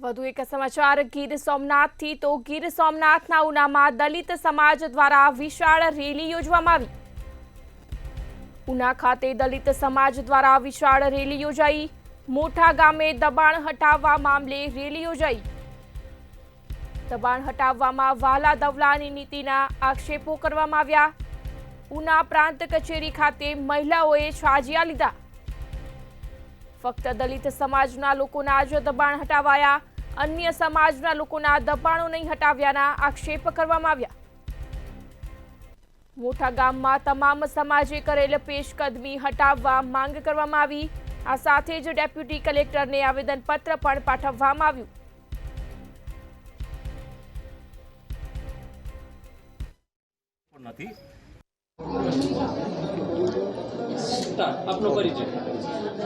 વધુ એક સમાચાર ગીર સોમનાથથી તો ગીર સોમનાથના ઉનામાં દલિત સમાજ દ્વારા વિશાળ રેલી યોજવામાં આવી। ઉના ખાતે દલિત સમાજ દ્વારા વિશાળ રેલી યોજાઈ। મોટા ગામે દબાણ હટાવવા મામલે રેલી યોજાઈ। દબાણ હટાવવામાં વાલા દવલાની નીતિના આક્ષેપો કરવામાં આવ્યા। ઉના પ્રાંત કચેરી ખાતે મહિલાઓએ છાજિયા લીધા। ફક્ત દલિત સમાજના લોકોના જ દબાણ હટાવાયા, અન્ય સમાજના લોકોના દબાણો નહીં હટાવ્યાના આક્ષેપ કરવામાં આવ્યા। મોટા ગામમાં તમામ સમાજે કરેલ પેશકદમી હટાવવા માંગ કરવામાં આવી। આ સાથે જ ડેપ્યુટી કલેક્ટરને આવેદનપત્ર પણ પાઠવવામાં આવ્યું।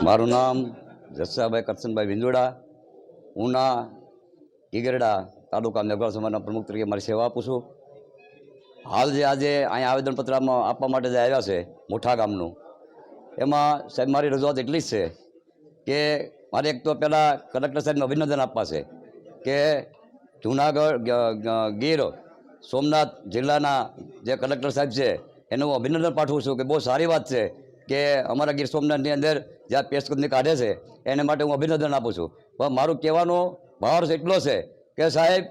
મારું નામ જસાભાઈ કરશનભાઈ વિંજોડા, ઉના ઈગરડા તાલુકા મેઘવાળ સમાજના પ્રમુખ તરીકે મારી સેવા આપું છું। હાલ જે આજે અહીંયા આવેદનપત્ર આપવા માટે જે આવ્યા છે મોટા ગામનું, એમાં સાહેબ મારી રજૂઆત એટલી જ છે કે મારે એક તો પહેલાં કલેક્ટર સાહેબને અભિનંદન આપવા છે કે જૂનાગઢ ગીર સોમનાથ જિલ્લાના જે કલેક્ટર સાહેબ છે એને હું અભિનંદન પાઠવું છું કે બહુ સારી વાત છે કે અમારા ગીર સોમનાથની અંદર જ્યાં પેશકદમી કાઢે છે એને માટે હું અભિનંદન આપું છું। પણ મારું કહેવાનો ભાવ એટલો છે કે સાહેબ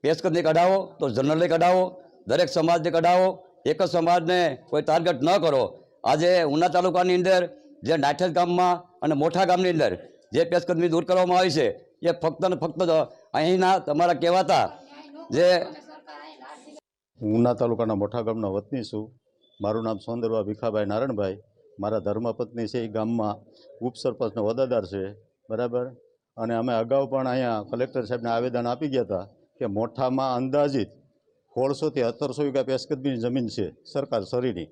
પેશકદમી કઢાવો તો જનરલી કઢાવો, દરેક સમાજને કઢાવો, એક જ સમાજને કોઈ ટાર્ગેટ ન કરો। આજે ઉના તાલુકાની અંદર જે નાઠેજ ગામમાં અને મોટા ગામની અંદર જે પેશકદમી દૂર કરવામાં આવી છે એ ફક્ત ને ફક્ત અહીંના તમારા કહેવાતા જે ઉના તાલુકાના મોટા ગામના વતની છું। મારું નામ સોંદરવા ભીખાભાઈ નારણભાઈ, મારા ધર્મપત્ની છે એ ગામમાં ઉપસરપંચનો હોદ્દેદાર છે, બરાબર। અને અમે અગાઉ પણ અહીંયા કલેક્ટર સાહેબને આવેદન આપી ગયા હતા કે મોઠામાં અંદાજિત 1600 થી 1700 વીઘા પેશકદમીની જમીન છે સરકાર સરીની।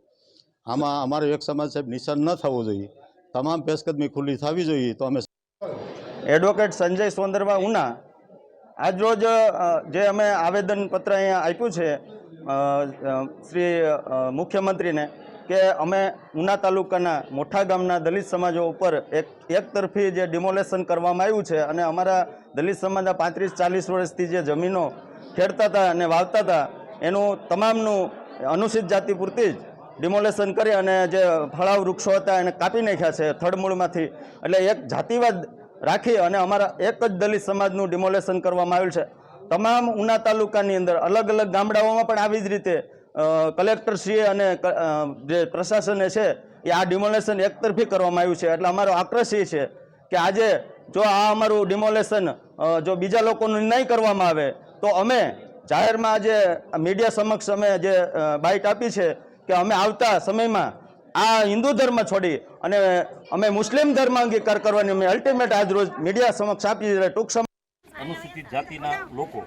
આમાં અમારો એક સમાજ સાહેબ નિશાન ન થવો જોઈએ, તમામ પેશકદમી ખુલ્લી થવી જોઈએ। તો અમે એડવોકેટ સંજય સોંદરવા ઉના આજરોજ જે અમે આવેદનપત્ર અહીંયા આપ્યું છે શ્રી મુખ્યમંત્રીને કે અમે ઉના તાલુકાના મોટા ગામના દલિત સમાજો ઉપર એક તરફી જે ડિમોલેશન કરવામાં આવ્યું છે અને અમારા દલિત સમાજના 35-40 વર્ષથી જે જમીનો ખેડતા હતા અને વાવતા હતા એનું તમામનું અનુસૂચિત જાતિ પૂરતી જ ડિમોલેશન કરી અને જે ફળાવ વૃક્ષો હતા એને કાપી નાખ્યા છે થડમૂળમાંથી। એટલે એક જાતિવાદ રાખી અને અમારા એક જ દલિત સમાજનું ડિમોલેશન કરવામાં આવ્યું છે। તમામ ઉના તાલુકાની અંદર અલગ અલગ ગામડાઓમાં પણ આવી જ રીતે કલેક્ટરશ્રીએ અને જે પ્રશાસને છે એ આ ડિમોલેશન એકતરફી કરવામાં આવ્યું છે। એટલે અમારો આક્રોશ એ છે કે આજે જો આ અમારું ડિમોલેશન જો બીજા લોકોનું નહીં કરવામાં આવે તો અમે જાહેરમાં આજે મીડિયા સમક્ષ અમે જે બાઇટ આપી છે કે અમે આવતા સમયમાં આ હિન્દુ ધર્મ છોડી અને અમે મુસ્લિમ ધર્મ અંગીકાર કરવાની અમે અલ્ટિમેટ આજ રોજ મીડિયા સમક્ષ આપી ટૂંક સમય અનુસૂચિત જાતિના લોકો